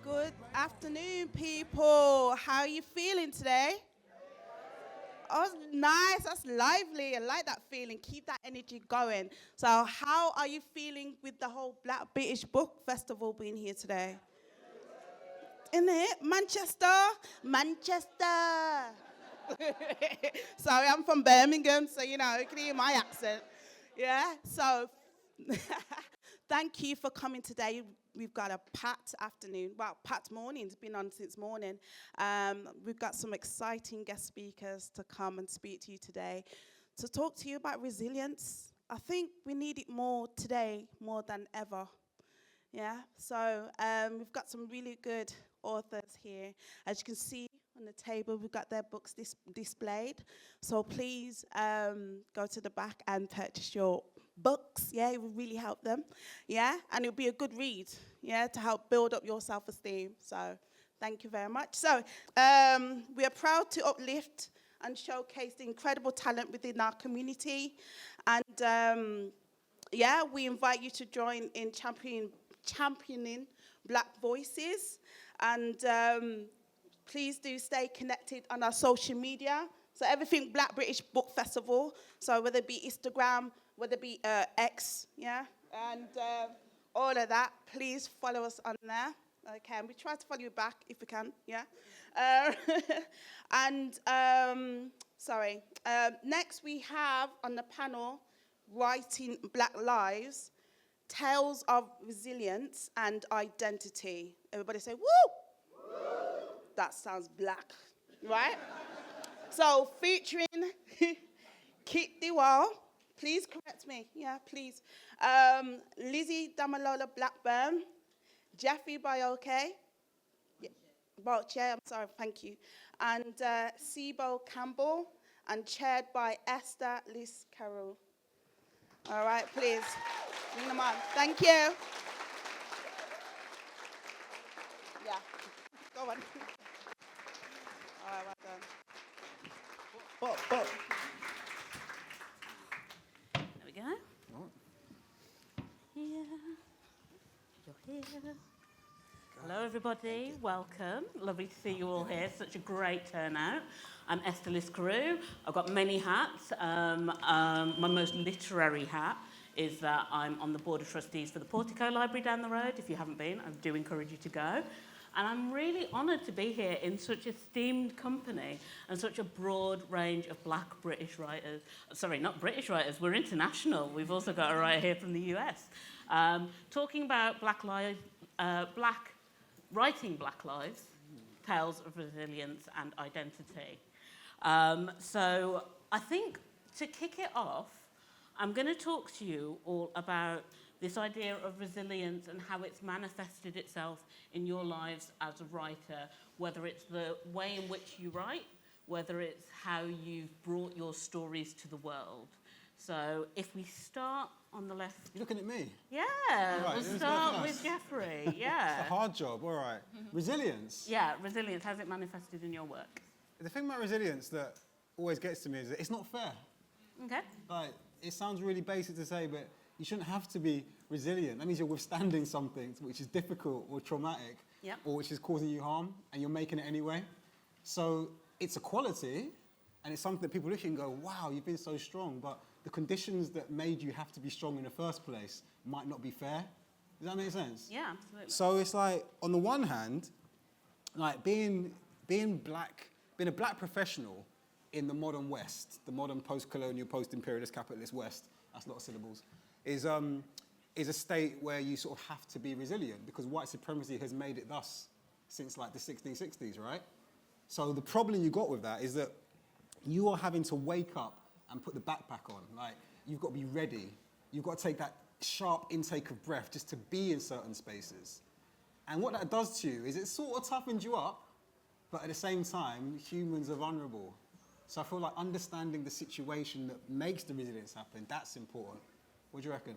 Good afternoon, people. How are you feeling today? Oh, nice. That's lively. I like that feeling. Keep that energy going. So, how are you feeling with the whole Black British Book Festival being here today? In it, Manchester. Sorry, I'm from Birmingham, so you can hear my accent. Yeah. So, thank you for coming today. We've got a packed afternoon. Well, packed morning. It's been on since morning. We've got some exciting guest speakers to come and speak to you today to talk to you about resilience. I think we need it more today, more than ever. Yeah. So we've got some really good authors here. As you can see on the table, we've got their books displayed. So please go to the back and purchase your books. Yeah, it will really help them. Yeah, and it'll be a good read. Yeah, to help build up your self-esteem. So thank you very much. So we are proud to uplift and showcase the incredible talent within our community. And yeah, we invite you to join in championing Black voices. And please do stay connected on our social media. So everything Black British Book Festival. So whether it be Instagram, whether it be X, yeah, and all of that, please follow us on there. Okay, and we try to follow you back if we can, yeah. Next we have on the panel, Writing Black Lives, Tales of Resilience and Identity. Everybody say, woo! Woo! That sounds black, right? So featuring Waal. Please correct me. Yeah, please. Lizzie Damitola Blackburn, Jeffrey Boakye, I'm sorry, thank you, and Cebo Campbell, and chaired by Esther Liz Carroll. All right, please. Bring them on. Thank you. Yeah, go on. All right, well done. There we go. Here. You're here. Hello, everybody. Welcome. Lovely to see you all here. Such a great turnout. I'm Esther Liz Carew. I've got many hats. My most literary hat is that I'm on the Board of Trustees for the Portico Library down the road. If you haven't been, I do encourage you to go. And I'm really honoured to be here in such esteemed company and such a broad range of Black British writers. Sorry, not British writers, we're international. We've also got a writer here from the US. Talking about writing Black lives, tales of resilience and identity. So I think to kick it off, I'm going to talk to you all about this idea of resilience and how it's manifested itself in your lives as a writer, whether it's the way in which you write, whether it's how you've brought your stories to the world. So if we start on the left... You're looking at me? Yeah, right, we'll start with Jeffrey, yeah. It's a hard job, all right. Resilience? Yeah, resilience, how's it manifested in your work? The thing about resilience that always gets to me is that it's not fair. Okay. Like, it sounds really basic to say, but you shouldn't have to be resilient. That means you're withstanding something which is difficult or traumatic, yep, or which is causing you harm, and you're making it anyway. So it's a quality, and it's something that people look at and go, wow, you've been so strong, but the conditions that made you have to be strong in the first place might not be fair. Does that make sense? Yeah, absolutely. So it's like, on the one hand, like being black, being a black professional in the modern West, the modern post-colonial, post-imperialist, capitalist West, that's a lot of syllables, is a state where you sort of have to be resilient because white supremacy has made it thus since like the 1660s, right? So the problem you got with that is that you are having to wake up and put the backpack on. Like, you've got to be ready. You've got to take that sharp intake of breath just to be in certain spaces. And what that does to you is it sort of toughens you up, but at the same time, humans are vulnerable. So I feel like understanding the situation that makes the resilience happen, that's important. What do you reckon?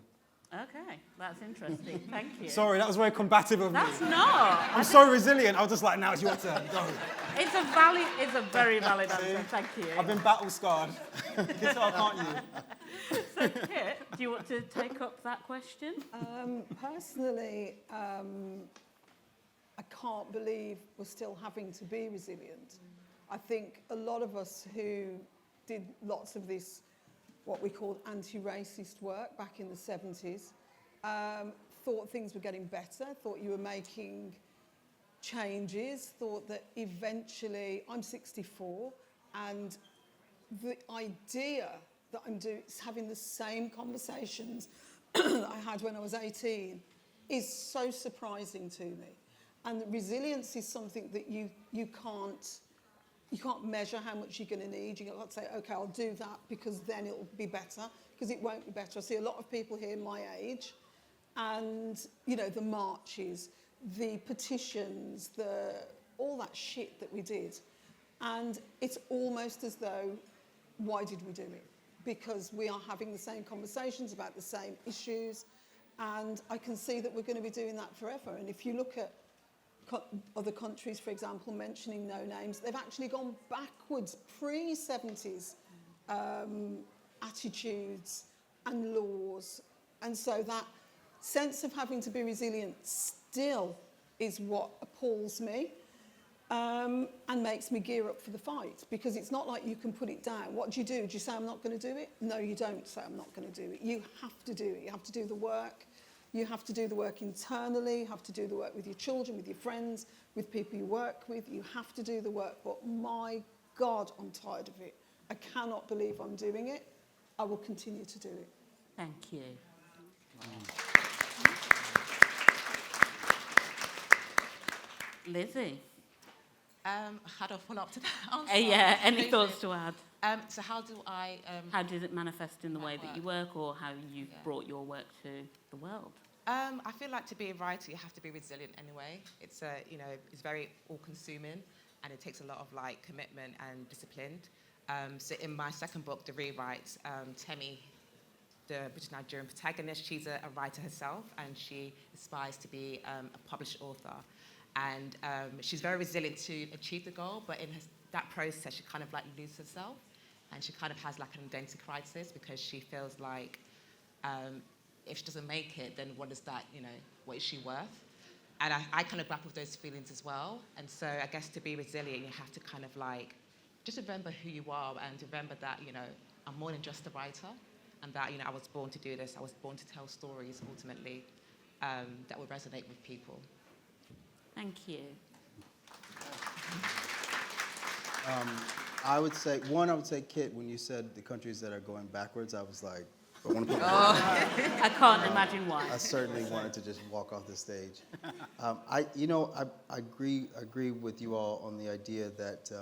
Okay, that's interesting. Thank you. Sorry, that was very combative of me. That's not. I'm so resilient. I was just like, now it's your turn. Go. It's a very valid answer. Thank you. I've been battle scarred. You can tell, can't you? So, Kit, do you want to take up that question? Personally, I can't believe we're still having to be resilient. I think a lot of us who did lots of this, what we called anti-racist work back in the 70s, thought things were getting better, thought you were making changes, thought that eventually, I'm 64, and the idea that I'm doing is having the same conversations that I had when I was 18 is so surprising to me. And resilience is something that you can't measure how much you're going to need. You can't say, okay, I'll do that because then it'll be better, because it won't be better. I see a lot of people here my age, and you know, the marches, the petitions, all that shit that we did, and it's almost as though, why did we do it? Because we are having the same conversations about the same issues, and I can see that we're going to be doing that forever. And if you look at other countries, for example, mentioning no names, they've actually gone backwards, pre-70s attitudes and laws. And so that sense of having to be resilient still is what appalls me and makes me gear up for the fight, because it's not like you can put it down. What do? Do you say, I'm not going to do it? No, you don't say, I'm not going to do it. You have to do it. You have to do the work. You have to do the work internally. You have to do the work with your children, with your friends, with people you work with. You have to do the work. But my God, I'm tired of it. I cannot believe I'm doing it. I will continue to do it. Thank you. Lizzie? How do I follow up to that answer? Yeah, any thoughts to add? So how do I... How does it manifest in the way that you work, or how you've brought your work to the world? I feel like to be a writer, you have to be resilient anyway. It's it's very all-consuming, and it takes a lot of like commitment and discipline. So in my second book, The Rewrite, Temi, the British Nigerian protagonist, she's a writer herself, and she aspires to be a published author. And she's very resilient to achieve the goal, but in that process, she kind of like loses herself, and she kind of has like an identity crisis, because she feels like if she doesn't make it, then what is that, what is she worth? And I kind of grapple with those feelings as well. And so I guess to be resilient, you have to kind of like just remember who you are, and remember that, I'm more than just a writer, and that, I was born to do this. I was born to tell stories, ultimately, that will resonate with people. Thank you. I would say, Kit, when you said the countries that are going backwards, I was like, I want to put I can't imagine why. I certainly wanted to just walk off the stage. I agree with you all on the idea that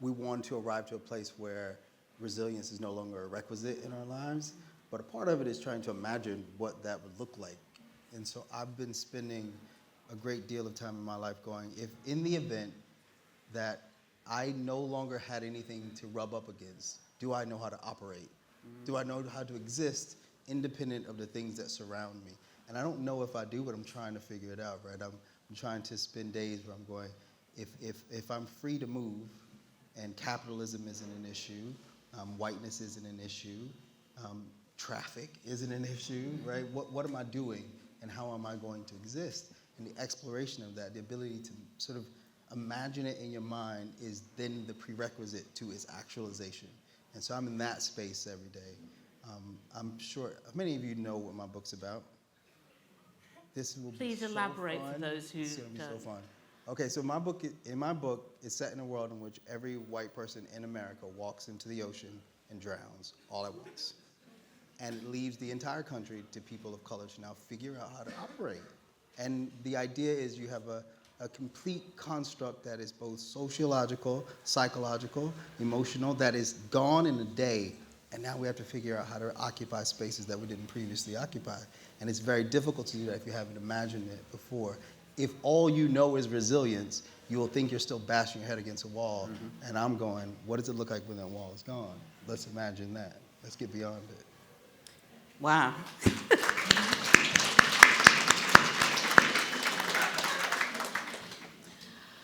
we want to arrive to a place where resilience is no longer a requisite in our lives, but a part of it is trying to imagine what that would look like. And so I've been spending a great deal of time in my life going, if in the event that I no longer had anything to rub up against, do I know how to operate? Do I know how to exist independent of the things that surround me? And I don't know if I do, but I'm trying to figure it out, right? I'm trying to spend days where I'm going, if I'm free to move, and capitalism isn't an issue, whiteness isn't an issue, traffic isn't an issue, right? What am I doing, and how am I going to exist? And the exploration of that, the ability to sort of imagine it in your mind, is then the prerequisite to its actualization. And so I'm in that space every day. I'm sure many of you know what my book's about. This will Please be elaborate so fun. for those who It's gonna be so don't. fun. Okay, so in my book, it's set in a world in which every white person in America walks into the ocean and drowns all at once. And it leaves the entire country to people of color to now figure out how to operate. And the idea is you have a complete construct that is both sociological, psychological, emotional, that is gone in a day. And now we have to figure out how to occupy spaces that we didn't previously occupy. And it's very difficult to do that if you haven't imagined it before. If all you know is resilience, you will think you're still bashing your head against a wall. Mm-hmm. And I'm going, what does it look like when that wall is gone? Let's imagine that. Let's get beyond it. Wow.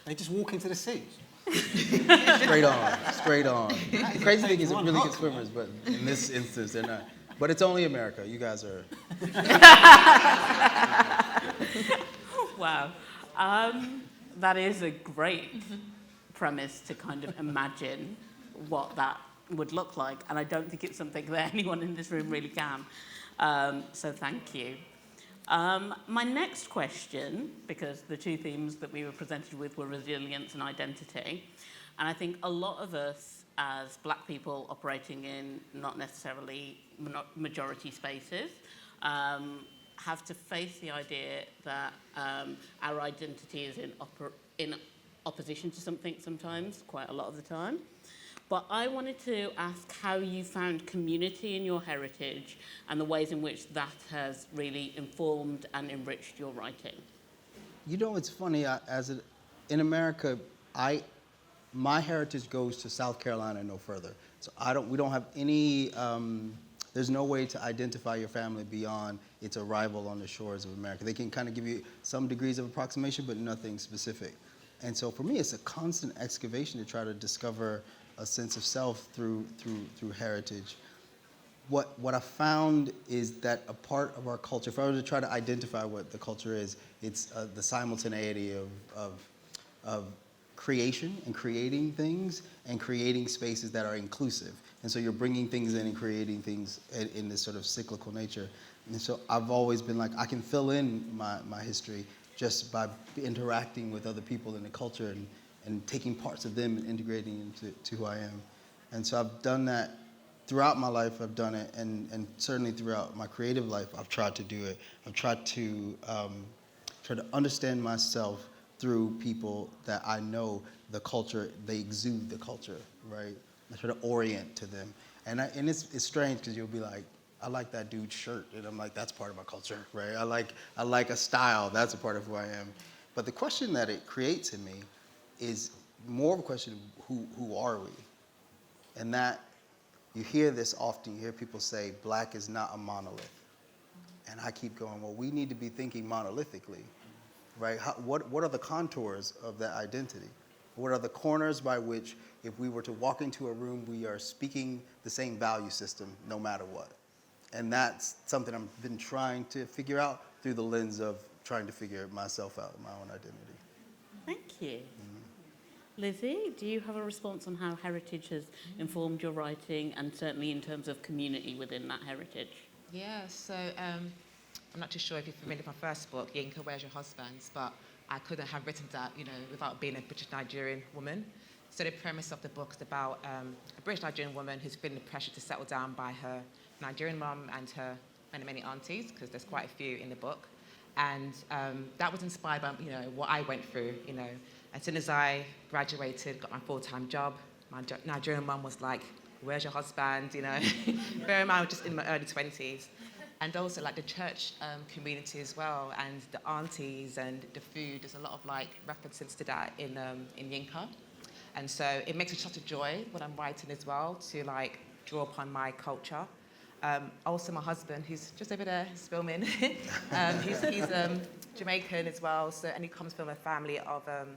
They just walk into the sea. Straight on. The crazy thing is they're really good swimmers, but in this instance, they're not. But it's only America. You guys are... Wow. That is a great premise to kind of imagine what that would look like, and I don't think it's something that anyone in this room really can. So thank you. My next question, because the two themes that we were presented with were resilience and identity, and I think a lot of us as Black people operating in not necessarily majority spaces have to face the idea that our identity is in opposition to something sometimes, quite a lot of the time. But I wanted to ask how you found community in your heritage and the ways in which that has really informed and enriched your writing. You know, it's funny. In America, my heritage goes to South Carolina and no further. So we don't have any. There's no way to identify your family beyond its arrival on the shores of America. They can kind of give you some degrees of approximation, but nothing specific. And so for me, it's a constant excavation to try to discover a sense of self through heritage. What I found is that a part of our culture, if I were to try to identify what the culture is, it's the simultaneity of creation and creating things and creating spaces that are inclusive. And so you're bringing things in and creating things in this sort of cyclical nature. And so I've always been like, I can fill in my history just by interacting with other people in the culture and taking parts of them and integrating into who I am. And so I've done that throughout my life. I've done it, and certainly throughout my creative life, I've tried to do it. I've tried to understand myself through people that I know the culture, they exude the culture, right? I try to orient to them. And it's strange because you'll be like, I like that dude's shirt. And I'm like, that's part of my culture, right? I like a style. That's a part of who I am. But the question that it creates in me is more of a question of who are we? And that, you hear this often. You hear people say, Black is not a monolith. And I keep going, well, we need to be thinking monolithically, right? What are the contours of that identity? What are the corners by which, if we were to walk into a room, we are speaking the same value system no matter what? And that's something I've been trying to figure out through the lens of trying to figure myself out, my own identity. Thank you. Lizzie, do you have a response on how heritage has informed your writing and certainly in terms of community within that heritage? Yeah, so I'm not too sure if you're familiar with my first book, Yinka, Where's Your Husbands? But I couldn't have written that, without being a British Nigerian woman. So the premise of the book is about a British Nigerian woman who's feeling the pressure to settle down by her Nigerian mum and her many aunties, because there's quite a few in the book. And that was inspired by, what I went through, As soon as I graduated, got my full-time job, my Nigerian mum was like, where's your husband, Bear in mind, I was just in my early 20s. And also like the church community as well, and the aunties and the food. There's a lot of references to that in Yinka. And so it makes it such a joy when I'm writing as well to draw upon my culture. Also my husband, who's just over there, he's filming. he's Jamaican as well, and he comes from a family of a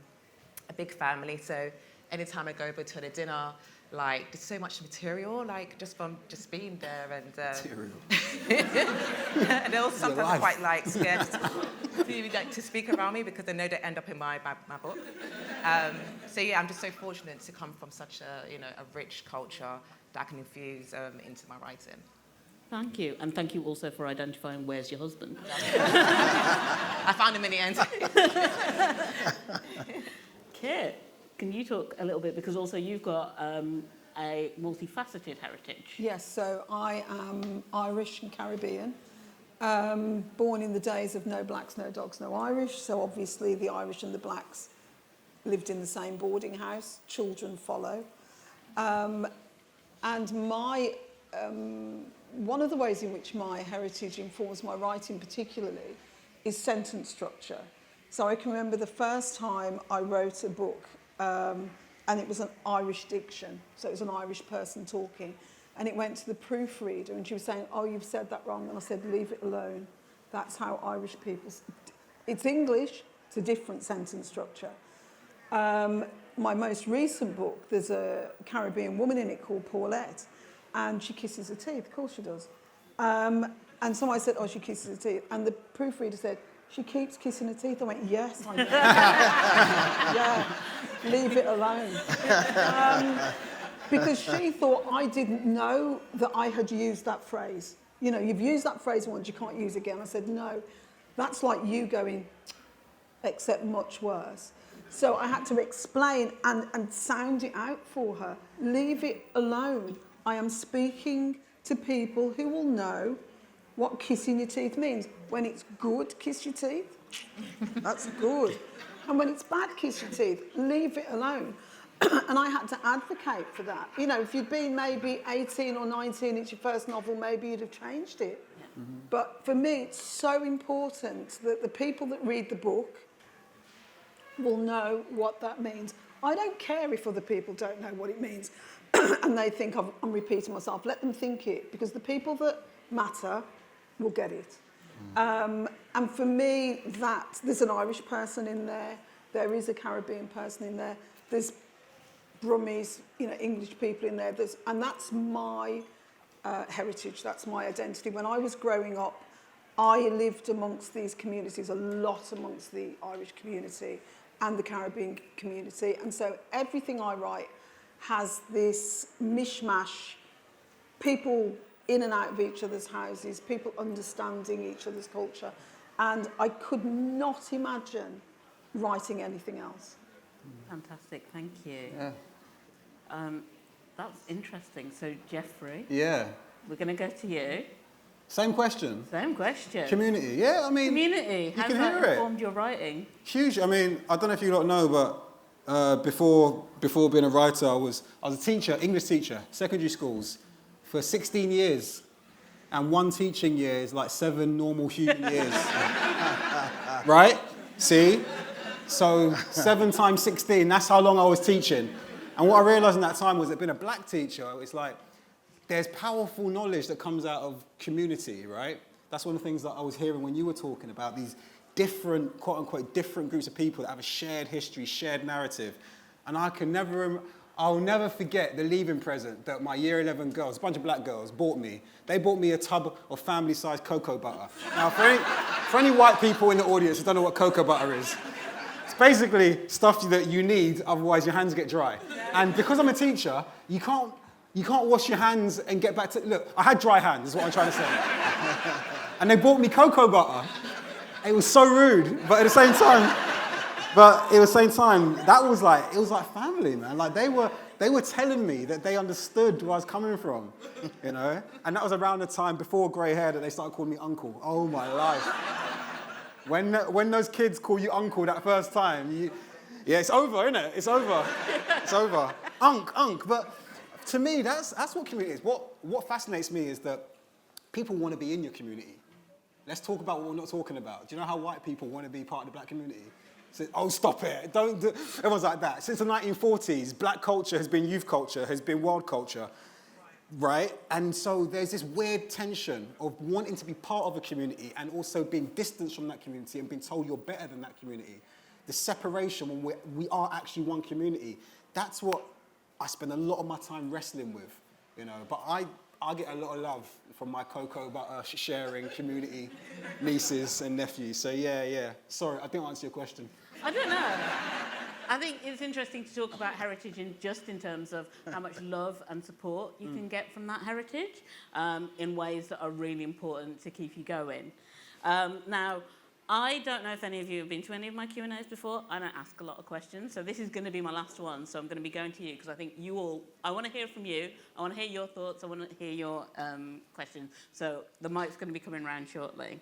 big family. So anytime I go over to the dinner, there's so much material, just from just being there and material. And they also sometimes are quite scared to speak around me because they know they end up in my book. So yeah, I'm just so fortunate to come from such a rich culture that I can infuse into my writing. Thank you, and thank you also for identifying where's your husband. I found him in the end. Kit, can you talk a little bit, because also you've got a multifaceted heritage. Yes, so I am Irish and Caribbean, born in the days of no blacks, no dogs, no Irish. So obviously the Irish and the blacks lived in the same boarding house. Children follow. And one of the ways in which my heritage informs my writing particularly is sentence structure. So I can remember the first time I wrote a book, and it was an Irish diction. So it was an Irish person talking. And it went to the proofreader, and she was saying, oh, you've said that wrong. And I said, leave it alone. That's how Irish people... It's English, it's a different sentence structure. My most recent book, there's a Caribbean woman in it called Paulette, and she kisses her teeth. Of course she does. And so I said, oh, she kisses her teeth. And the proofreader said, she keeps kissing her teeth. I went, yes, I know. Yeah, leave it alone. Because she thought I didn't know that I had used that phrase. You know, you've used that phrase once, you can't use it again. I said, no, that's like you going, except much worse. So I had to explain and sound it out for her. Leave it alone. I am speaking to people who will know what kissing your teeth means. When it's good, kiss your teeth. That's good. And when it's bad, kiss your teeth. Leave it alone. And I had to advocate for that. You know, if you'd been maybe 18 or 19, it's your first novel, maybe you'd have changed it. Mm-hmm. But for me, it's so important that the people that read the book will know what that means. I don't care if other people don't know what it means and they think I'm repeating myself. Let them think it, because the people that matter will get it. And for me, there's an Irish person in there, there is a Caribbean person in there, there's Burmese, you know, English people in there, and that's my heritage, that's my identity. When I was growing up, I lived amongst these communities, a lot amongst the Irish community and the Caribbean community, and so everything I write has this mishmash, people in and out of each other's houses, people understanding each other's culture, and I could not imagine writing anything else. Fantastic, thank you. Yeah. That's interesting. So, Jeffrey, Yeah. we're going to go to you. Same question. Same question. Community. Yeah, I mean... Community. You How's can that hear it. informed your writing? Huge. I mean, I don't know if you lot know, but before being a writer, I was a teacher, English teacher, secondary schools, for 16 years. And one teaching year is like 7 normal human years. Right? See? So 7 times 16, that's how long I was teaching. And what I realised in that time was that being a black teacher, it's like, there's powerful knowledge that comes out of community, right? That's one of the things that I was hearing when you were talking about these different, quote-unquote, different groups of people that have a shared history, shared narrative. And I'll never forget the leaving present that my year 11 girls, a bunch of black girls, bought me. They bought me a tub of family-sized cocoa butter. Now, for any white people in the audience who don't know what cocoa butter is, it's basically stuff that you need, otherwise your hands get dry. And because I'm a teacher, you can't wash your hands and get back to... Look, I had dry hands, is what I'm trying to say. And they bought me cocoa butter. It was so rude, but at the same time, that was like, it was like family, man. Like they were telling me that they understood where I was coming from, you know? And that was around the time before grey hair that they started calling me uncle. Oh my life. When those kids call you uncle that first time, yeah, it's over, isn't it? It's over. It's over. Unk. But to me, that's what community is. What fascinates me is that people want to be in your community. Let's talk about what we're not talking about. Do you know how white people want to be part of the black community? So, oh, stop it. Don't do... Everyone's like that. Since the 1940s, black culture has been youth culture, has been world culture, right? And so there's this weird tension of wanting to be part of a community and also being distanced from that community and being told you're better than that community. The separation when we are actually one community. That's what I spend a lot of my time wrestling with, you know. But I get a lot of love from my cocoa butter sharing community nieces and nephews. So yeah. Sorry, I didn't answer your question. I don't know. I think it's interesting to talk about heritage in terms of how much love and support you can get from that heritage in ways that are really important to keep you going. Now, I don't know if any of you have been to any of my Q&As before. I don't ask a lot of questions, so this is going to be my last one. So I'm going to be going to you because I think I want to hear from you. I want to hear your thoughts. I want to hear your questions. So the mic's going to be coming around shortly.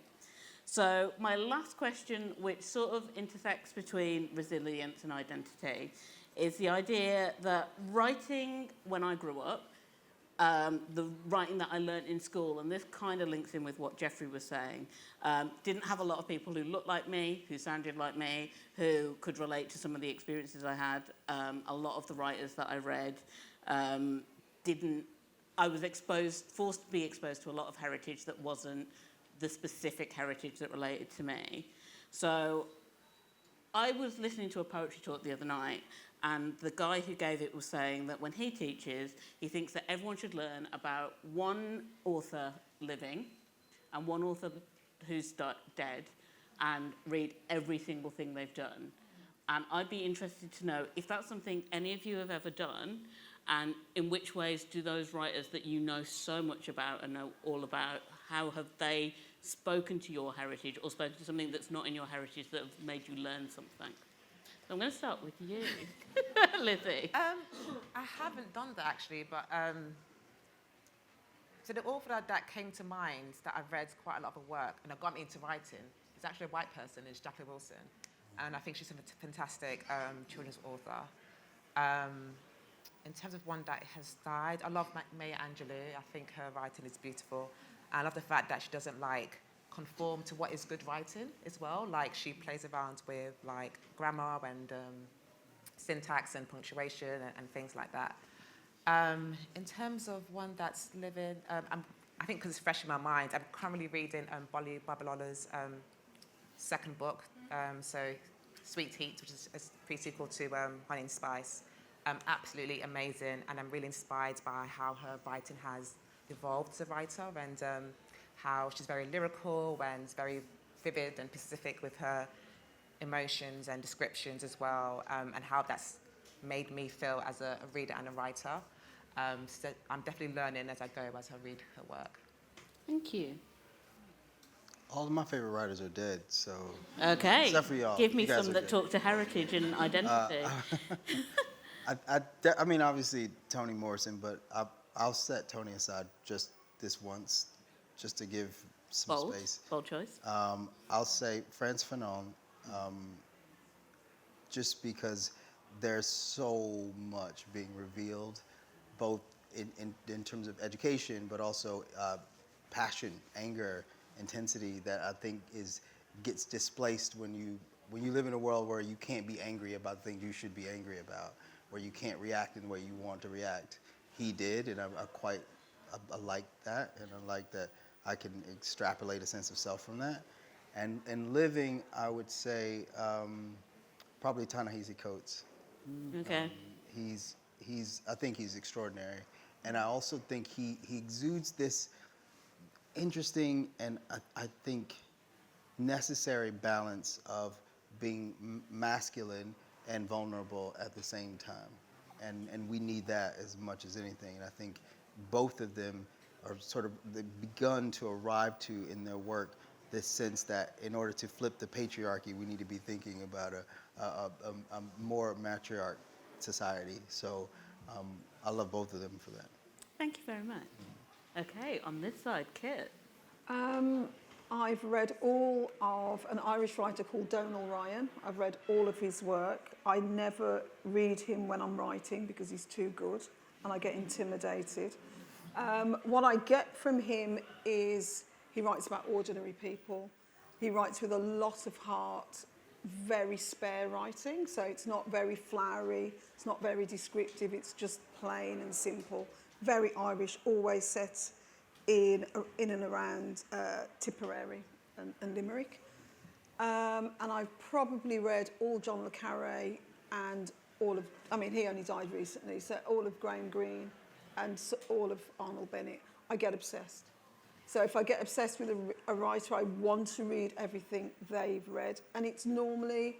So my last question, which sort of intersects between resilience and identity, is the idea that writing when I grew up, the writing that I learnt in school, and this kind of links in with what Jeffrey was saying, didn't have a lot of people who looked like me, who sounded like me, who could relate to some of the experiences I had. A lot of the writers that I read I was forced to be exposed to a lot of heritage that wasn't the specific heritage that related to me. So I was listening to a poetry talk the other night, and the guy who gave it was saying that when he teaches, he thinks that everyone should learn about one author living and one author who's dead, and read every single thing they've done. And I'd be interested to know if that's something any of you have ever done, and in which ways do those writers that you know so much about and know all about, how have they spoken to your heritage or spoken to something that's not in your heritage that have made you learn something? So I'm going to start with you, Lizzie. I haven't done that actually, but so the author that came to mind that I've read quite a lot of her work and got me into writing is actually a white person, is Jackie Wilson. And I think she's a fantastic children's author. In terms of one that has died, I love Maya Angelou. I think her writing is beautiful. I love the fact that she doesn't conform to what is good writing as well. Like she plays around with grammar and syntax and punctuation and things like that. In terms of one that's living, I think because it's fresh in my mind, I'm currently reading Bolu Babalola's second book, so Sweet Heat, which is a pre-sequel to Honey and Spice. Absolutely amazing, and I'm really inspired by how her writing has evolved as a writer, and how she's very lyrical and very vivid and specific with her emotions and descriptions as well, and how that's made me feel as a reader and a writer. So I'm definitely learning as I go as I read her work. Thank you. All of my favorite writers are dead, so... Okay. Except for y'all. Give me You guys some are that dead. talk to heritage and identity. I mean, obviously, Toni Morrison, but I'll set Toni aside just this once, just to give some space. Bold choice. I'll say Frantz Fanon, just because there's so much being revealed, both in terms of education, but also passion, anger, intensity that I think gets displaced when you live in a world where you can't be angry about things you should be angry about, where you can't react in the way you want to react. He did, and I like that, and I like that I can extrapolate a sense of self from that. And living, I would say probably Ta-Nehisi Coates. Okay. I think he's extraordinary, and I also think he exudes this interesting and I think necessary balance of being masculine and vulnerable at the same time, and we need that as much as anything. And I think both of them are they've begun to arrive to in their work this sense that in order to flip the patriarchy, we need to be thinking about a more matriarch society. So I love both of them for that. Thank you very much. Okay, on this side, Kit. I've read all of an Irish writer called Donal Ryan. I've read all of his work. I never read him when I'm writing because he's too good and I get intimidated. What I get from him is he writes about ordinary people. He writes with a lot of heart, very spare writing, so it's not very flowery, it's not very descriptive, it's just plain and simple. Very Irish, always set in and around Tipperary and Limerick. And I've probably read all John le Carré and all of, he only died recently, so all of Graham Greene and all of Arnold Bennett. I get obsessed. So if I get obsessed with a writer, I want to read everything they've read. And it's normally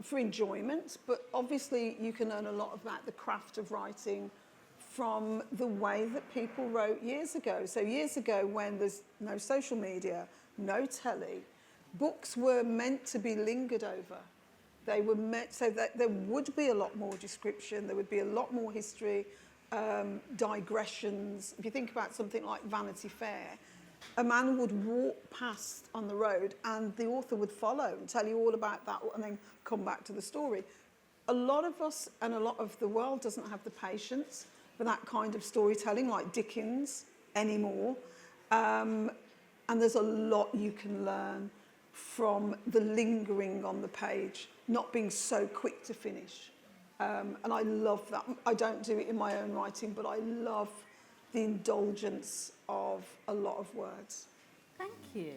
for enjoyment, but obviously you can learn a lot about the craft of writing from the way that people wrote years ago. So years ago, when there's no social media, no telly, books were meant to be lingered over. They were meant so that there would be a lot more description, there would be a lot more history, digressions. If you think about something like Vanity Fair, a man would walk past on the road and the author would follow and tell you all about that and then come back to the story. A lot of us and a lot of the world doesn't have the patience for that kind of storytelling like Dickens anymore. And there's a lot you can learn from the lingering on the page, not being so quick to finish. And I love that. I don't do it in my own writing, but I love the indulgence of a lot of words. Thank you.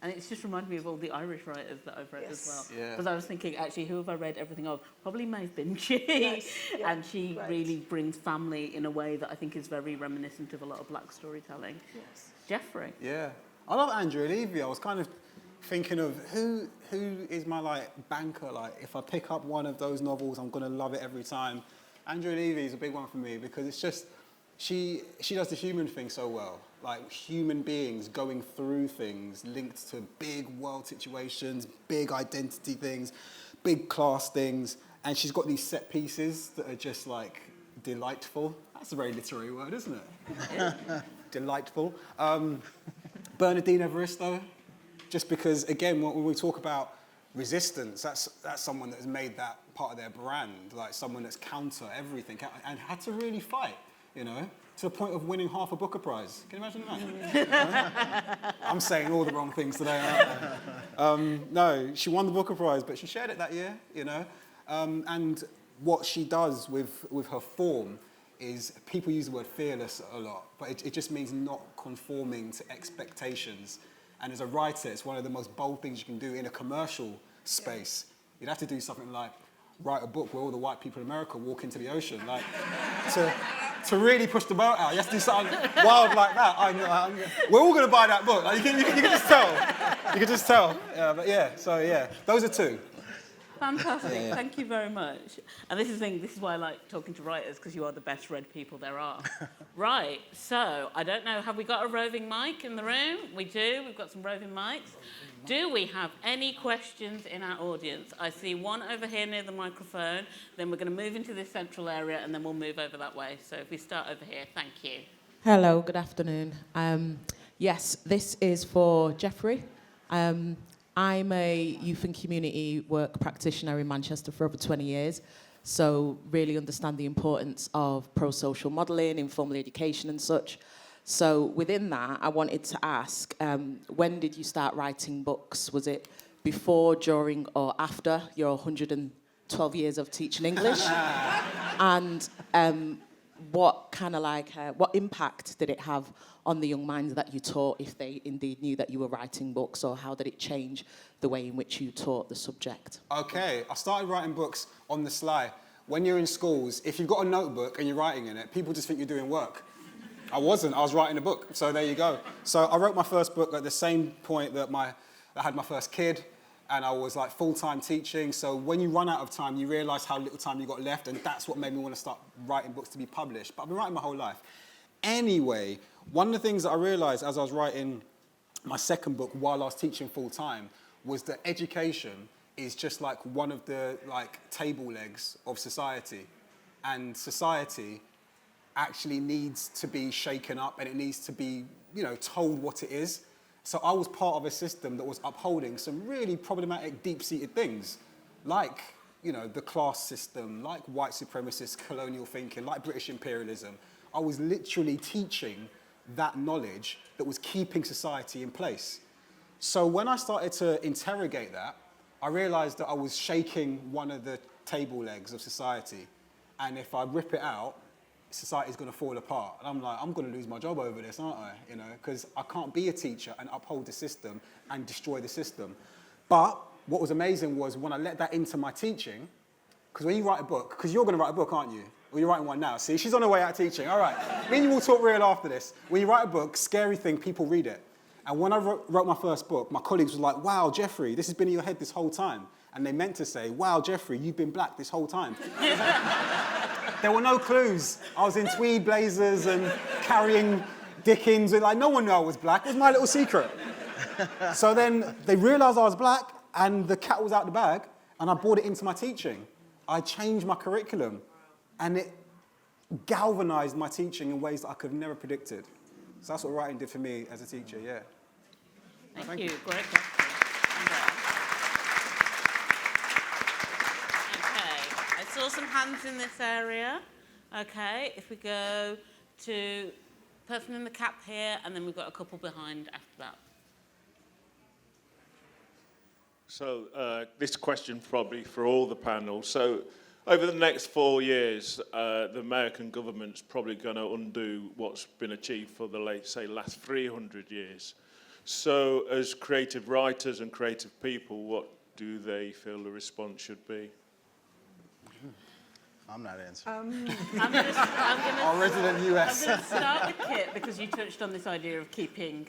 And it's just reminded me of all the Irish writers that I've read as well. Yeah. Because I was thinking, actually, who have I read everything of? Probably Maeve Binchy. Yes, yeah, and she great. really brings family in a way that I think is very reminiscent of a lot of black storytelling. Yes. Jeffrey. Yeah. I love Andrew Levy. I was kind of thinking of who is my like banker. Like, if I pick up one of those novels, I'm gonna love it every time. Andrea Levy is a big one for me because it's just she does the human thing so well. Like, human beings going through things linked to big world situations, big identity things, big class things, and she's got these set pieces that are just like delightful. That's a very literary word, isn't it? Yeah. Delightful. Bernardine Evaristo, just because, again, when we talk about resistance, that's someone that has made that part of their brand, like someone that's counter everything and had to really fight, you know, to the point of winning half a Booker Prize. Can you imagine that? You know? I'm saying all the wrong things today, aren't I? No, she won the Booker Prize, but she shared it that year, you know. And what she does with her form is, people use the word fearless a lot, but it just means not conforming to expectations. And as a writer, it's one of the most bold things you can do in a commercial space. You'd have to do something like write a book where all the white people in America walk into the ocean. Like, to really push the boat out, you have to do something wild like that. We're all going to buy that book. Like, you can just tell. You can just tell. Yeah, but yeah, so yeah, those are two. Fantastic. Thank you very much. And this is why I like talking to writers, because you are the best read people there are. Right, so I don't know, have we got a roving mic in the room? We do, we've got some roving mics. Do we have any questions in our audience? I see one over here near the microphone, then we're going to move into this central area, and then we'll move over that way. So if we start over here, thank you. Hello, good afternoon. Yes, this is for Jeffrey. I'm a youth and community work practitioner in Manchester for over 20 years, so really understand the importance of pro-social modelling, informal education and such. So within that, I wanted to ask, when did you start writing books? Was it before, during or after your 112 years of teaching English? And what impact did it have on the young minds that you taught, if they indeed knew that you were writing books, or how did it change the way in which you taught the subject? Okay, I started writing books on the sly. When you're in schools, if you've got a notebook and you're writing in it, people just think you're doing work. I wasn't, I was writing a book, so there you go. So I wrote my first book at the same point that I had my first kid, and I was like full-time teaching, so when you run out of time, you realise how little time you got left, and that's what made me want to start writing books to be published. But I've been writing my whole life. Anyway, one of the things that I realised as I was writing my second book while I was teaching full-time was that education is just like one of the table legs of society. And society actually needs to be shaken up, and it needs to be, told what it is. So I was part of a system that was upholding some really problematic, deep-seated things, like, the class system, like white supremacist colonial thinking, like British imperialism. I was literally teaching that knowledge that was keeping society in place. So when I started to interrogate that, I realized that I was shaking one of the table legs of society. And if I rip it out, society's going to fall apart. And I'm like, I'm going to lose my job over this, aren't I? Because I can't be a teacher and uphold the system and destroy the system. But what was amazing was when I let that into my teaching, because when you write a book, because you're going to write a book, aren't you? Well, you're writing one now. See, she's on her way out teaching. All right. Me and you will talk real after this. When you write a book, scary thing, people read it. And when I wrote my first book, my colleagues were like, wow, Jeffrey, this has been in your head this whole time. And they meant to say, wow, Jeffrey, you've been black this whole time. There were no clues. I was in tweed blazers and carrying Dickens. And no one knew I was black. It was my little secret. So then they realized I was black, and the cat was out the bag, and I brought it into my teaching. I changed my curriculum, and it galvanized my teaching in ways that I could have never predicted. So that's what writing did for me as a teacher, yeah. Thank you. Great question. Okay, I saw some hands in this area. Okay, if we go to person in the cap here, and then we've got a couple behind after that. So this question probably for all the panel. So over the next 4 years, the American government's probably going to undo what's been achieved for the last 300 years. So as creative writers and creative people, what do they feel the response should be? I'm not answering. Our resident US. I'm going to start with Kit because you touched on this idea of doing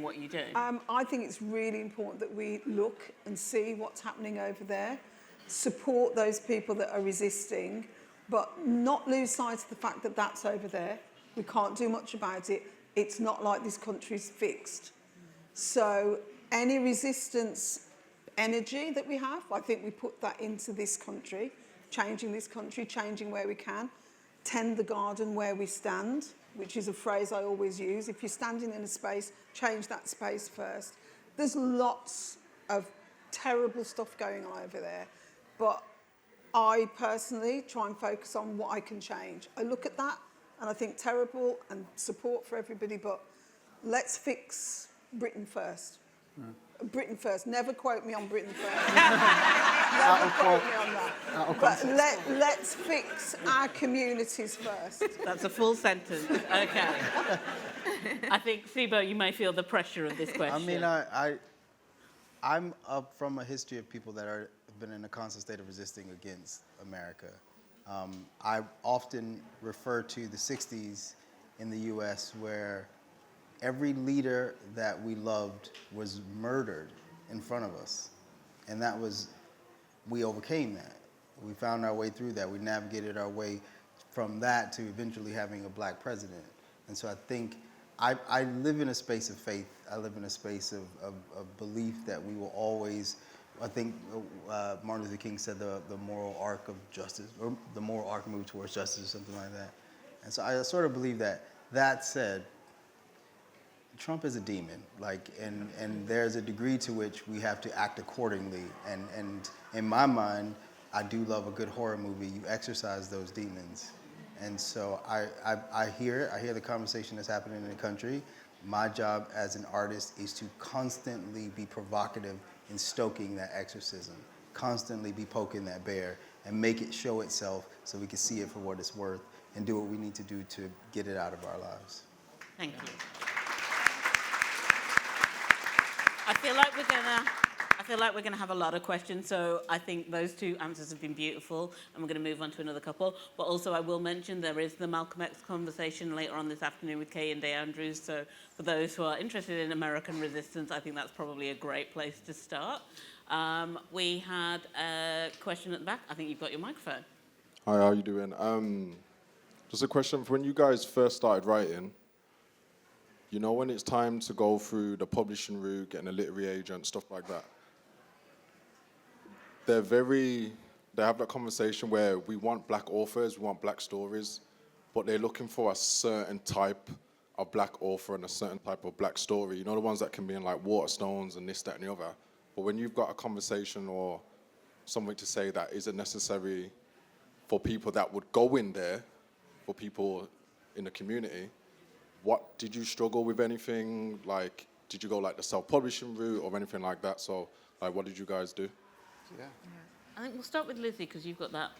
what you do. I think it's really important that we look and see what's happening over there, support those people that are resisting, but not lose sight of the fact that that's over there. We can't do much about it. It's not like this country's fixed. So any resistance energy that we have, I think we put that into this country, changing where we can, tend the garden where we stand, which is a phrase I always use. If you're standing in a space, change that space first. There's lots of terrible stuff going on over there, but I personally try and focus on what I can change. I look at that and I think terrible and support for everybody, but let's fix Britain first. Britain first. Never quote me on Britain first. Never quote me on that. But let's fix our communities first. That's a full sentence. Okay. I think, Cebo, you may feel the pressure of this question. I mean, I'm up from a history of people that have been in a constant state of resisting against America. I often refer to the 60s in the US where every leader that we loved was murdered in front of us. And we overcame that. We found our way through that. We navigated our way from that to eventually having a black president. And so I think I live in a space of faith. I live in a space of belief that we will always, I think Martin Luther King said the moral arc of justice, or the moral arc moved towards justice or something like that. And so I sort of believe that. That said, Trump is a demon, and there's a degree to which we have to act accordingly. And in my mind, I do love a good horror movie. You exercise those demons. And so I hear the conversation that's happening in the country. My job as an artist is to constantly be provocative in stoking that exorcism, constantly be poking that bear and make it show itself so we can see it for what it's worth and do what we need to do to get it out of our lives. Thank you. I feel like we're gonna have a lot of questions, so I think those two answers have been beautiful, and we're gonna move on to another couple. But also, I will mention there is the Malcolm X conversation later on this afternoon with Kay and Day Andrews. So for those who are interested in American resistance, I think that's probably a great place to start. We had a question at the back. I think you've got your microphone. Hi, how are you doing? Just a question for when you guys first started writing. You know, when it's time to go through the publishing route, getting a literary agent, stuff like that, they have that conversation where we want black authors, we want black stories, but they're looking for a certain type of black author and a certain type of black story. You know, the ones that can be in like Waterstones and this, that, and the other. But when you've got a conversation or something to say that isn't necessary for people that would go in there, for people in the community, what did you struggle with anything? Like, did you go like the self-publishing route or anything like that? So, like, what did you guys do? Yeah. I think we'll start with Lizzie because you've got that.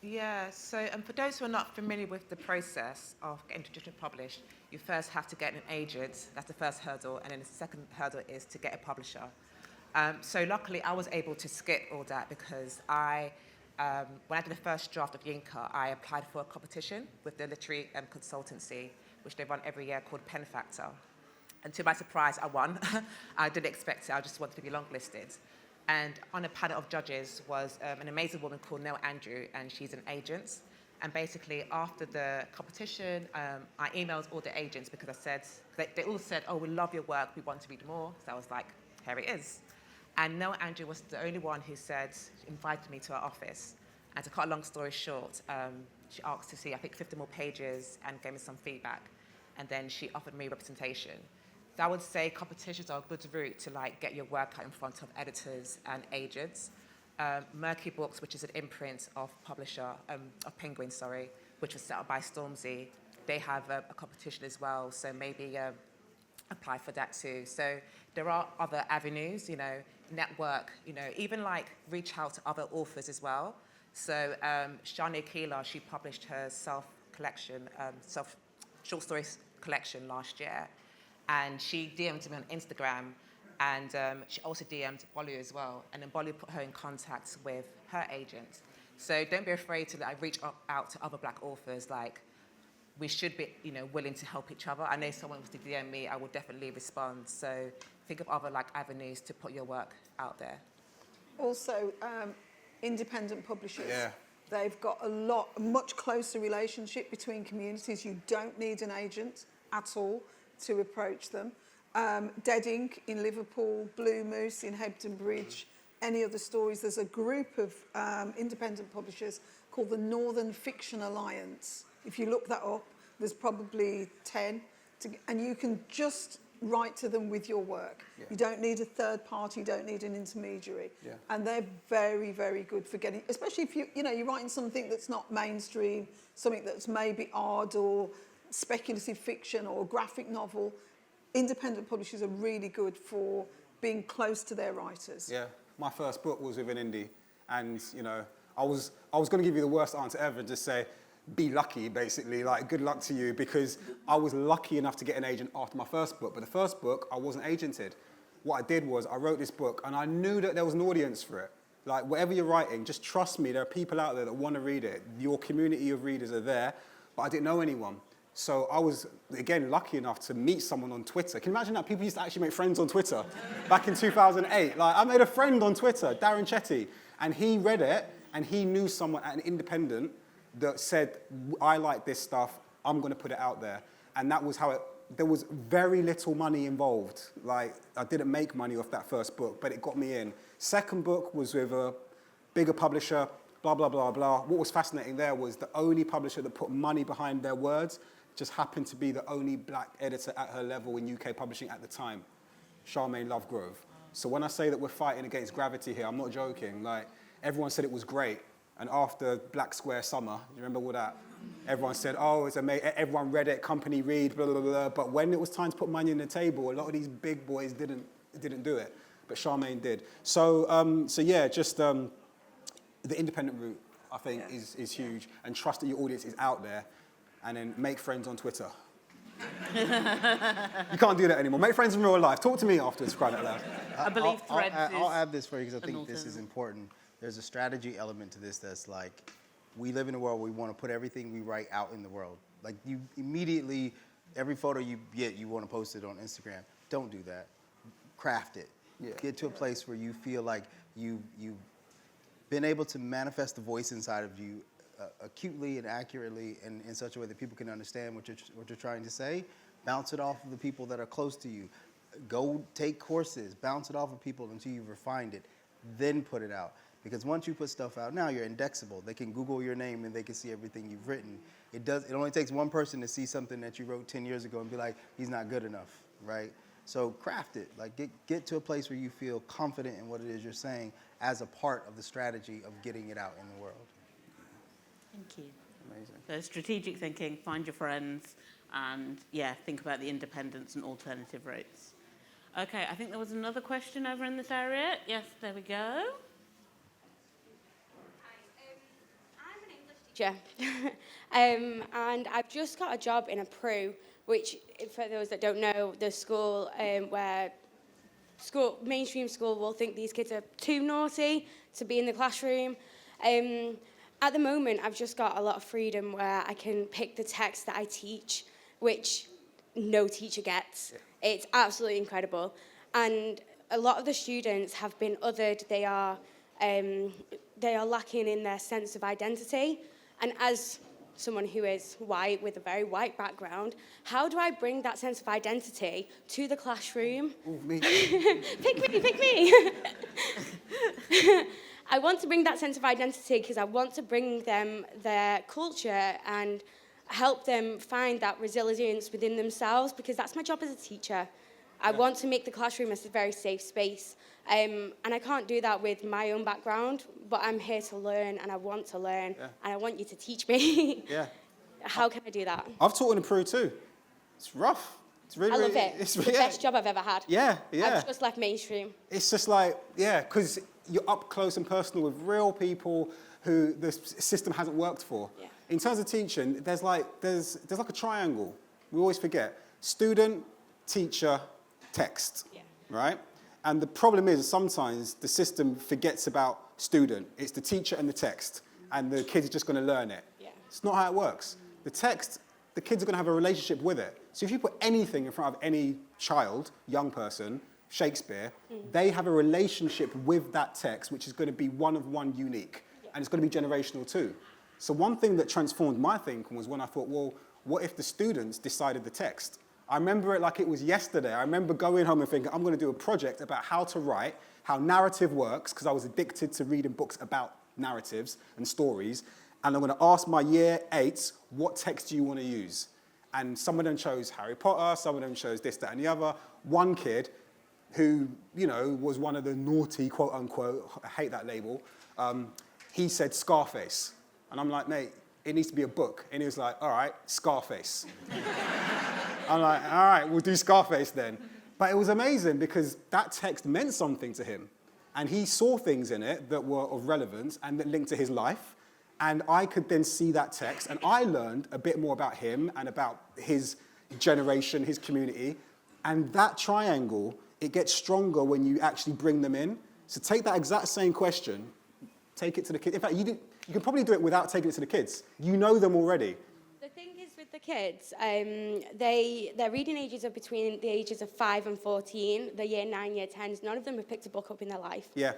Yeah, so for those who are not familiar with the process of getting tradition published, you first have to get an agent. That's the first hurdle. And then the second hurdle is to get a publisher. So luckily, I was able to skip all that because when I did the first draft of Yinka, I applied for a competition with the literary consultancy, which they run every year, called Pen Factor. And to my surprise, I won. I didn't expect it. I just wanted to be longlisted. And on a panel of judges was an amazing woman called Nell Andrew, and she's an agent. And basically, after the competition, I emailed all the agents because I said, they all said, oh, we love your work, we want to read more. So I was like, here it is. And Nell Andrew was the only one who invited me to her office. And to cut a long story short, she asked to see, I think, 50 more pages and gave me some feedback. And then she offered me representation. So I would say competitions are a good route to get your work out in front of editors and agents. Murky Books, which is an imprint of Penguin, which was set up by Stormzy, they have a competition as well. So maybe apply for that too. So there are other avenues, network, even reach out to other authors as well. So Shani Akila, she published her self-collection, short stories collection last year. And she DM'd me on Instagram, and she also DM'd Bolly as well. And then Bolly put her in contact with her agent. So don't be afraid to like reach out to other black authors. Like, we should be, willing to help each other. I know someone was to DM me, I will definitely respond. So think of other like avenues to put your work out there. Also, independent publishers. Yeah. They've got a much closer relationship between communities. You don't need an agent at all to approach them. Dead Ink in Liverpool, Blue Moose in Hebden Bridge, any other stories. There's a group of independent publishers called the Northern Fiction Alliance. If you look that up, there's probably 10. And you can just write to them with your work. Yeah. You don't need a third party, you don't need an intermediary. Yeah. And they're very, very good for getting, especially if you're writing something that's not mainstream, something that's maybe odd or speculative fiction or graphic novel. Independent publishers are really good for being close to their writers. Yeah, my first book was with an indie, and I was going to give you the worst answer ever, just say, be lucky, basically, like good luck to you, because I was lucky enough to get an agent after my first book. But the first book, I wasn't agented. What I did was I wrote this book, and I knew that there was an audience for it. Like, whatever you're writing, just trust me, there are people out there that want to read it. Your community of readers are there, but I didn't know anyone. So I was, again, lucky enough to meet someone on Twitter. Can you imagine that? People used to actually make friends on Twitter back in 2008. Like, I made a friend on Twitter, Darren Chetty, and he read it, and he knew someone at an independent that said, I like this stuff, I'm going to put it out there. And that was how there was very little money involved. Like, I didn't make money off that first book, but it got me in. Second book was with a bigger publisher, blah, blah, blah, blah. What was fascinating there was the only publisher that put money behind their words just happened to be the only black editor at her level in UK publishing at the time, Charmaine Lovegrove. So when I say that we're fighting against gravity here, I'm not joking. Like, everyone said it was great. And after Black Square Summer, you remember all that? Everyone said, oh, it's amazing. Everyone read it, company read, blah, blah, blah. But when it was time to put money on the table, a lot of these big boys didn't do it. But Charmaine did. So yeah, just the independent route, I think, is huge. And trust that your audience is out there. And then make friends on Twitter. You can't do that anymore. Make friends in real life. Talk to me afterwards, crying out loud. I believe Threads I'll add this for you because I think this is important. There's a strategy element to this that's like, we live in a world where we want to put everything we write out in the world. Like, you immediately, every photo you get, you want to post it on Instagram. Don't do that. Craft it. Yeah. Get to a place where you feel like you've been able to manifest the voice inside of you acutely and accurately and in such a way that people can understand what you're trying to say. Bounce it off of the people that are close to you. Go take courses. Bounce it off of people until you've refined it. Then put it out. Because once you put stuff out, now you're indexable. They can Google your name and they can see everything you've written. It only takes one person to see something that you wrote 10 years ago and be like, he's not good enough, right? So craft it. Like, get to a place where you feel confident in what it is you're saying as a part of the strategy of getting it out in the world. Thank you. Amazing. So strategic thinking, find your friends, and yeah, think about the independence and alternative routes. Okay, I think there was another question over in this area. Yes, there we go. And I've just got a job in a PRU, which, for those that don't know, the school where mainstream school will think these kids are too naughty to be in the classroom. At the moment, I've just got a lot of freedom where I can pick the text that I teach, which no teacher gets. Yeah. It's absolutely incredible. And a lot of the students have been othered. They are lacking in their sense of identity. And as someone who is white with a very white background, how do I bring that sense of identity to the classroom? Ooh, me. Pick me. I want to bring that sense of identity because I want to bring them their culture and help them find that resilience within themselves, because that's my job as a teacher. I want to make the classroom a very safe space. And I can't do that with my own background, but I'm here to learn, and I want to learn, and I want you to teach me. Yeah. How can I do that? I've taught in a Peru too. It's rough. It's really, I love it. It's the best job I've ever had. Yeah. I've just left mainstream. It's just like, because you're up close and personal with real people who the system hasn't worked for. Yeah. In terms of teaching, there's like a triangle. We always forget: student, teacher, text. Yeah. Right? And the problem is sometimes the system forgets about student. It's the teacher and the text. and the kids are just going to learn it. Yeah. It's not how it works. The text, the kids are going to have a relationship with it. So if you put anything in front of any child, young person, Shakespeare, they have a relationship with that text, which is going to be one of one unique, and it's going to be generational too. So one thing that transformed my thinking was when I thought, well, what if the students decided the text? I remember it like it was yesterday. I remember going home and thinking, I'm going to do a project about how to write, how narrative works, because I was addicted to reading books about narratives and stories. And I'm going to ask my year 8s, what text do you want to use? And some of them chose Harry Potter, some of them chose this, that, and the other. One kid who, you know, was one of the naughty, quote unquote, I hate that label, he said Scarface. And I'm like, mate, it needs to be a book. And he was like, all right, Scarface. I'm like, all right, we'll do Scarface then. But it was amazing because that text meant something to him. And he saw things in it that were of relevance and that linked to his life. And I could then see that text. And I learned a bit more about him and about his generation, his community. And that triangle, it gets stronger when you actually bring them in. So take that exact same question, take it to the kids. In fact, you can probably do it without taking it to the kids. You know them already. The thing is with the kids, their reading ages are between the ages of 5 and 14. The year 9, year 10s. None of them have picked a book up in their life. Yeah.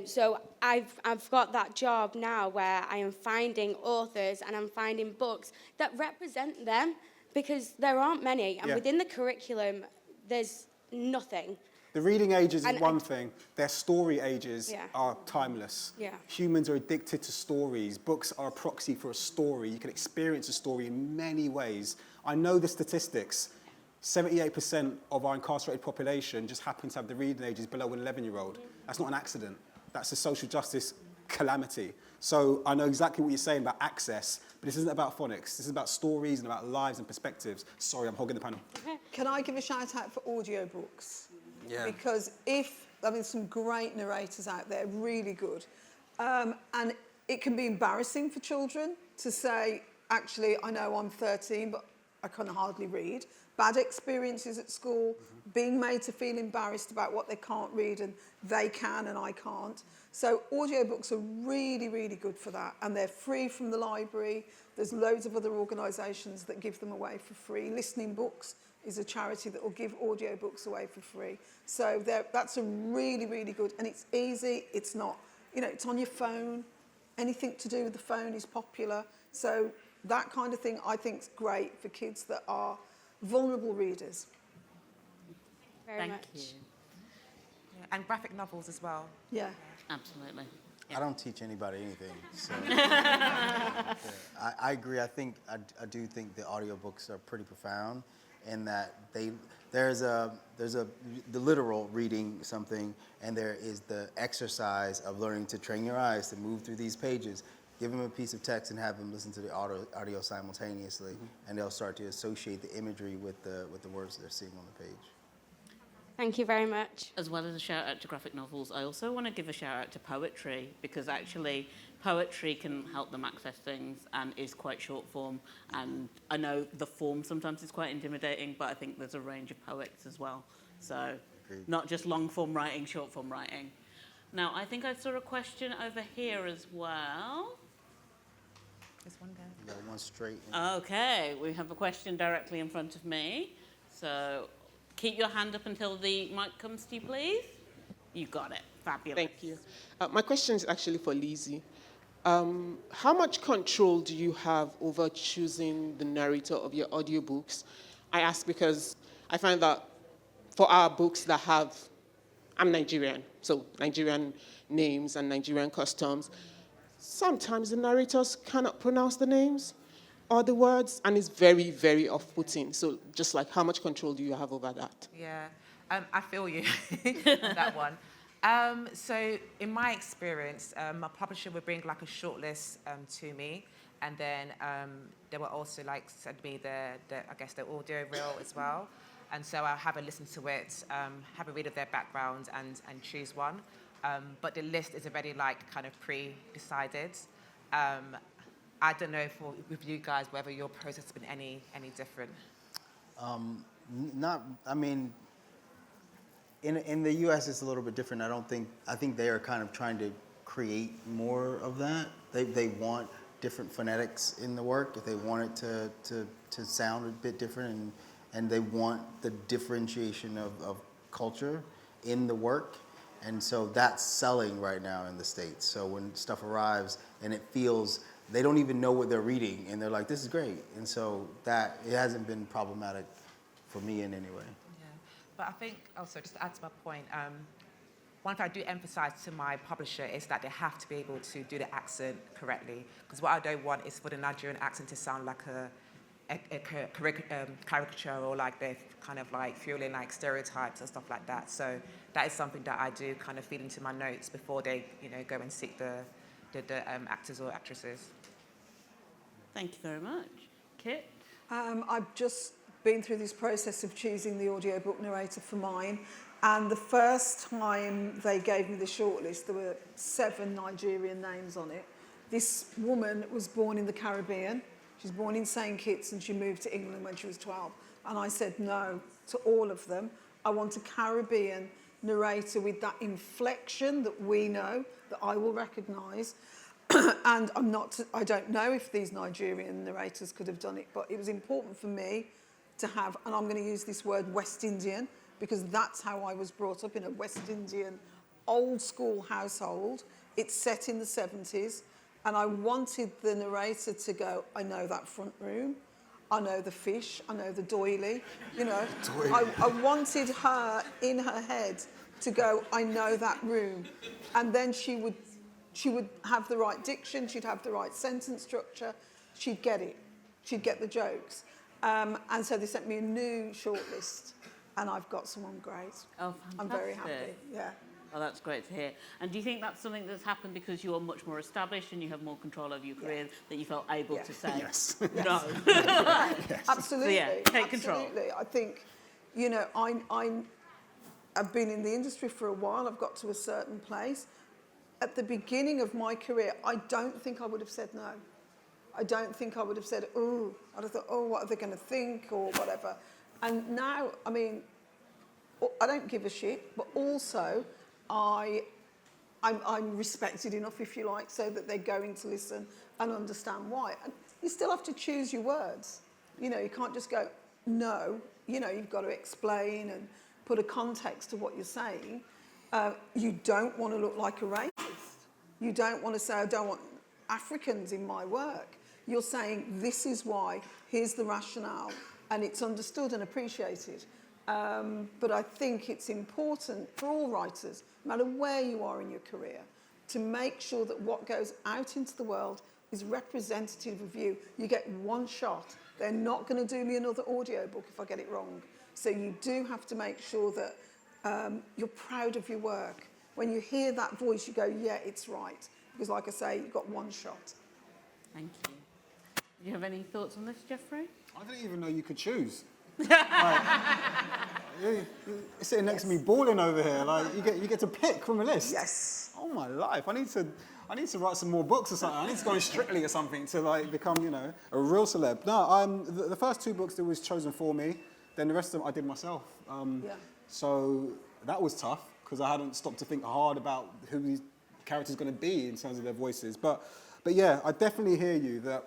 So I've got that job now where I am finding authors and I'm finding books that represent them because there aren't many. And within the curriculum, there's nothing. The reading ages is one thing. Their story ages are timeless. Yeah. Humans are addicted to stories. Books are a proxy for a story. You can experience a story in many ways. I know the statistics. 78% of our incarcerated population just happen to have the reading ages below an 11-year-old. That's not an accident. That's a social justice calamity. So I know exactly what you're saying about access, but this isn't about phonics. This is about stories and about lives and perspectives. Sorry, I'm hogging the panel. Can I give a shout out for audiobooks? Yeah. Because some great narrators out there, really good. And it can be embarrassing for children to say, actually, I know I'm 13, but I can hardly read. Bad experiences at school, being made to feel embarrassed about what they can't read and they can and I can't. So audiobooks are really, really good for that. And they're free from the library. There's loads of other organisations that give them away for free. Listening Books is a charity that will give audiobooks away for free. So that's a really, really good, and it's easy, it's not, it's on your phone. Anything to do with the phone is popular. So that kind of thing I think is great for kids that are vulnerable readers. Very much. you. Yeah, and graphic novels as well. Yeah. Absolutely. I don't teach anybody anything. So I agree. I do think the audiobooks are pretty profound in that there's the literal reading something, and there is the exercise of learning to train your eyes to move through these pages. Give them a piece of text and have them listen to the audio simultaneously, and they'll start to associate the imagery with the words they're seeing on the page. Thank you very much. As well as a shout out to graphic novels, I also want to give a shout out to poetry, because actually poetry can help them access things and is quite short form. And I know the form sometimes is quite intimidating, but I think there's a range of poets as well. So not just long form writing, short form writing. Now, I think I saw a question over here as well. There's one there. You got one straight. Okay, we have a question directly in front of me. So keep your hand up until the mic comes to you, please. You got it. Fabulous. Thank you. My question is actually for Lizzie. How much control do you have over choosing the narrator of your audiobooks? I ask because I find that for our books that have, I'm Nigerian, so Nigerian names and Nigerian customs, sometimes the narrators cannot pronounce the names or the words, and it's very, very off-putting. So just like, how much control do you have over that? Yeah, I feel you on that one. So in my experience, my publisher would bring like a shortlist to me, and then they will also like send me the audio reel as well. And so I'll have a listen to it, have a read of their background, and choose one. But the list is already like kind of pre-decided. I don't know with you guys whether your process has been any different. In the U.S. it's a little bit different. I think they are kind of trying to create more of that. They want different phonetics in the work. They want it to sound a bit different, and they want the differentiation of culture in the work. And so that's selling right now in the States. So when stuff arrives and it feels, they don't even know what they're reading, and they're like, this is great. And so that, it hasn't been problematic for me in any way. Yeah, but I think also, just to add to my point, one thing I do emphasize to my publisher is that they have to be able to do the accent correctly. Because what I don't want is for the Nigerian accent to sound like a caricature, or like they're kind of like fueling like stereotypes and stuff like that. So that is something that I do kind of feed into my notes before they, go and seek the actors or actresses. Thank you very much. Kit? I've just been through this process of choosing the audiobook narrator for mine, and the first time they gave me the shortlist, there were 7 Nigerian names on it. This woman was born in the Caribbean. She's born in St. Kitts, and she moved to England when she was 12. And I said no to all of them. I want a Caribbean narrator with that inflection that we know, that I will recognise. And I don't know if these Nigerian narrators could have done it, but it was important for me to have, and I'm going to use this word, West Indian, because that's how I was brought up, in a West Indian old school household. It's set in the 70s, and I wanted the narrator to go, I know that front room, I know the fish, I know the doily, I wanted her in her head to go, I know that room. And then she would have the right diction, she'd have the right sentence structure, she'd get it, she'd get the jokes. And so they sent me a new shortlist, and I've got someone great. Oh, fantastic. I'm very happy, yeah. Oh, that's great to hear. And do you think that's something that's happened because you're much more established and you have more control over your career, that you felt able to say Yes. no? Yes. Absolutely. So, yeah, take control. Absolutely. I think, I've been in the industry for a while. I've got to a certain place. At the beginning of my career, I don't think I would have said no. I don't think I would have said, oh, I'd have thought, oh, what are they going to think, or whatever. And now, I mean, I don't give a shit, but also I'm respected enough, if you like, so that they're going to listen and understand why. And you still have to choose your words. You can't just go, no. You've got to explain and put a context to what you're saying. You don't want to look like a racist. You don't want to say, I don't want Africans in my work. You're saying, this is why, here's the rationale, and it's understood and appreciated. But I think it's important for all writers, no matter where you are in your career, to make sure that what goes out into the world is representative of you. You get one shot. They're not going to do me another audiobook if I get it wrong. So you do have to make sure that you're proud of your work. When you hear that voice, you go, yeah, it's right. Because like I say, you've got one shot. Thank you. Do you have any thoughts on this, Jeffrey? I didn't even know you could choose. You're sitting next to me balling over here. Like you get to pick from a list. Yes. Oh my life! I need to write some more books or something. I need to go on Strictly or something to become a real celeb. No, the first 2 books that was chosen for me. Then the rest of them I did myself. So that was tough because I hadn't stopped to think hard about who these characters are going to be in terms of their voices. But yeah, I definitely hear you that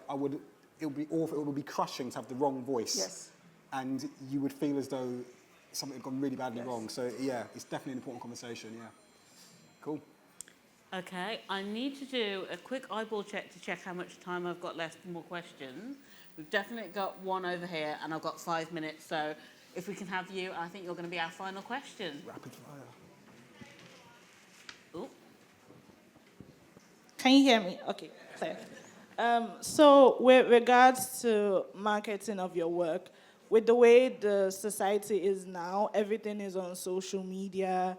it would be awful. It would be crushing to have the wrong voice. Yes. And you would feel as though something had gone really badly wrong. So yeah, it's definitely an important conversation, yeah. Cool. Okay, I need to do a quick eyeball check to check how much time I've got left for more questions. We've definitely got one over here, and I've got 5 minutes, so if we can have you, I think you're going to be our final question. Rapid fire. Ooh. Can you hear me? Okay, clear. So with regards to marketing of your work, with the way the society is now, everything is on social media.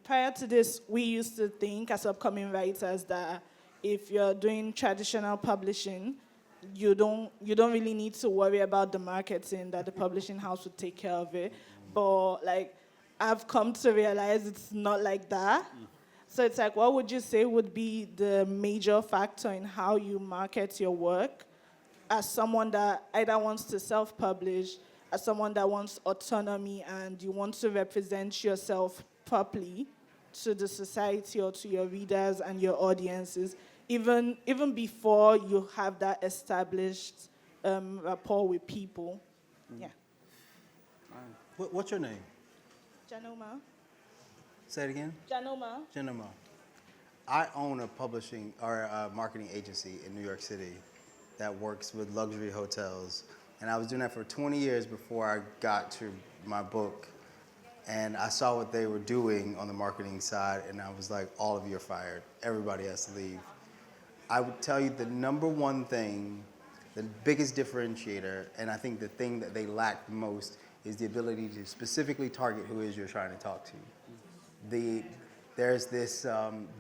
Prior to this, we used to think as upcoming writers that if you're doing traditional publishing, you don't really need to worry about the marketing, that the publishing house would take care of it. But I've come to realize it's not like that. So it's what would you say would be the major factor in how you market your work as someone that either wants to self-publish, as someone that wants autonomy and you want to represent yourself properly? to the society or to your readers and your audiences, even before you have that established rapport with people. Yeah. What's your name? Janoma. Say it again. Janoma. Janoma. I own a publishing or a marketing agency in New York City that works with luxury hotels. And I was doing that for 20 years before I got to my book. And I saw what they were doing on the marketing side, and I was like, all of you are fired. Everybody has to leave. I would tell you the number one thing, the biggest differentiator, and I think the thing that they lack the most is the ability to specifically target who it is you're trying to talk to. There's this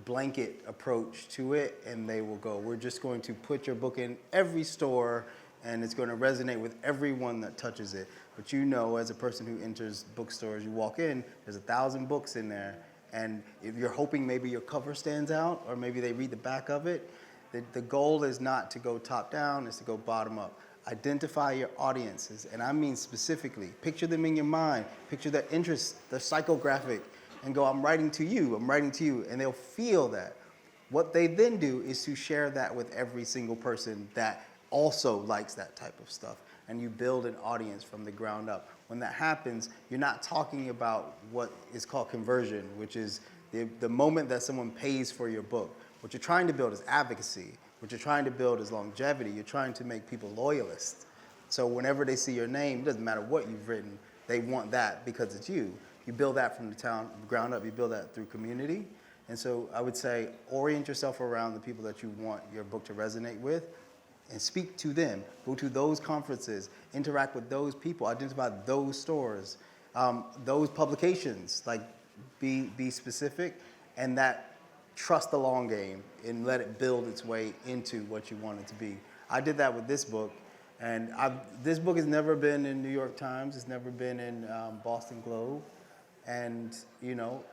blanket approach to it, and they will go, we're just going to put your book in every store, and it's going to resonate with everyone that touches it. But you know, as a person who enters bookstores, you walk in, there's 1,000 books in there, and if you're hoping maybe your cover stands out, or maybe they read the back of it, the goal is not to go top down, it's to go bottom up. Identify your audiences, and I mean specifically, picture them in your mind, picture their interests, their psychographic, and go, I'm writing to you, and they'll feel that. What they then do is to share that with every single person that also likes that type of stuff, and you build an audience from the ground up. When that happens, you're not talking about what is called conversion, which is the moment that someone pays for your book. What you're trying to build is advocacy. What you're trying to build is longevity. You're trying to make people loyalists. So whenever they see your name, it doesn't matter what you've written, they want that because it's you. You build that from the ground up. You build that through community. And so I would say orient yourself around the people that you want your book to resonate with and speak to them. Go to those conferences, interact with those people, identify those stores, those publications, like be specific, and that trust the long game and let it build its way into what you want it to be. I did that with this book, and this book has never been in New York Times, it's never been in Boston Globe, and you know,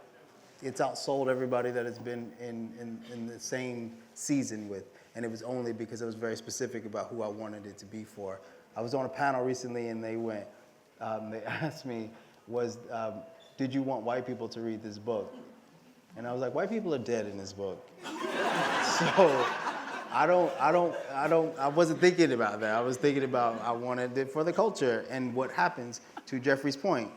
it's outsold everybody that it's been in the same season with, and it was only because I was very specific about who I wanted it to be for. I was on a panel recently, and they asked me, did you want white people to read this book? And I was like, white people are dead in this book. So I wasn't thinking about that. I was thinking about I wanted it for the culture. And what happens, to Jeffrey's point,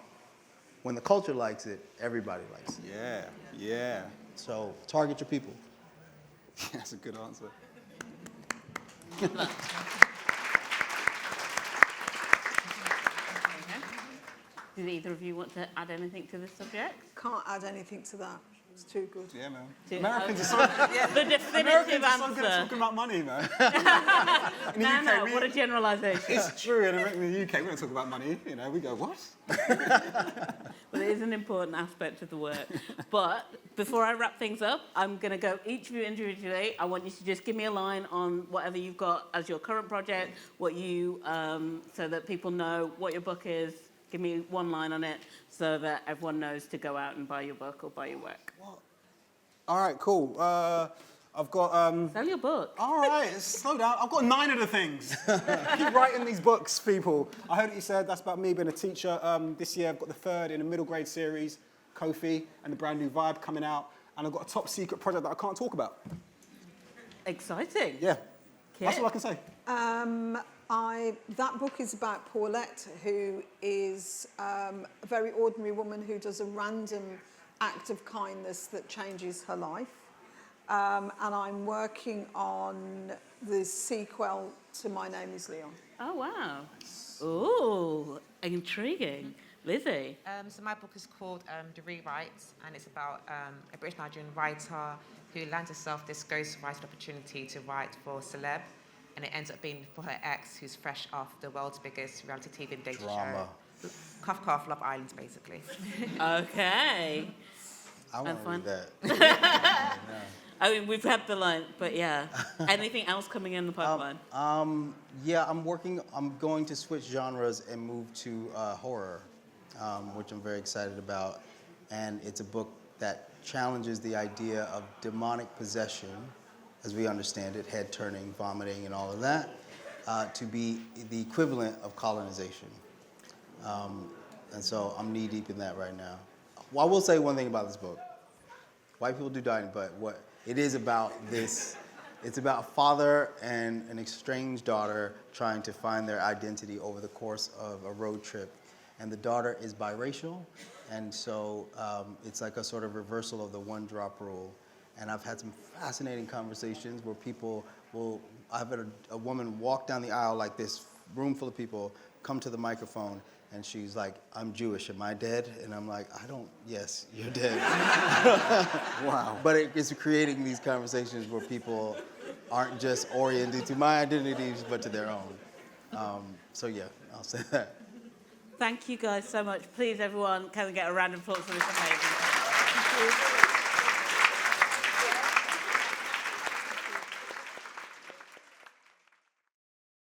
when the culture likes it, everybody likes it. Yeah. So target your people. That's a good answer. Did either of you want to add anything to this subject? Can't add anything to that. It's too good. Yeah, man. Americans are so the definitive so good at answer. talking about money, man. No, what a generalisation. It's true. In the UK, we don't talk about money. You know, we go, what? Well, it is an important aspect of the work. But before I wrap things up, I'm going to go each of you individually. I want you to just give me a line on whatever you've got as your current project, what you, so that people know what your book is. Give me one line on it so that everyone knows to go out and buy your book or buy your work. What? All right, cool. I've got... Sell your book. All right, slow down. I've got 9 of the things. Keep writing these books, people. I heard what you said. That's about me being a teacher. This year, I've got the 3rd in a middle grade series, Kofi, and the brand new Vibe coming out. And I've got a top secret project that I can't talk about. Exciting. Yeah. That's all I can say. That book is about Paulette, who is a very ordinary woman who does a random act of kindness that changes her life. And I'm working on the sequel to My Name is Leon. Oh, wow. Ooh, intriguing. Lizzie? So my book is called The Rewrites, and it's about a British Nigerian writer who lands herself this ghostwriting opportunity to write for celeb. And it ends up being for her ex, who's fresh off the world's biggest reality TV and dating Drama. show. Cough, cough, Love Island, basically. Okay. I want to read that. I mean, we've had the line, but yeah. Anything else coming in the pipeline? Yeah, I'm going to switch genres and move to horror, which I'm very excited about. And it's a book that challenges the idea of demonic possession, as we understand it, head turning, vomiting, and all of that, to be the equivalent of colonization. And so I'm knee deep in that right now. Well, I will say one thing about this book. white people do dining, but what it is about this, it's about a father and an estranged daughter trying to find their identity over the course of a road trip. And the daughter is biracial, and so it's like a sort of reversal of the one-drop rule. And I've had some fascinating conversations where people will, I've had a woman walk down the aisle like this, room full of people, come to the microphone, and she's like, I'm Jewish, am I dead? And I'm like, yes, you're dead. Wow. But it's creating these conversations where people aren't just oriented to my identities, but to their own. So yeah, I'll say that. Thank you guys so much. Please, everyone, can we get a round of applause for this amazing? Thank you.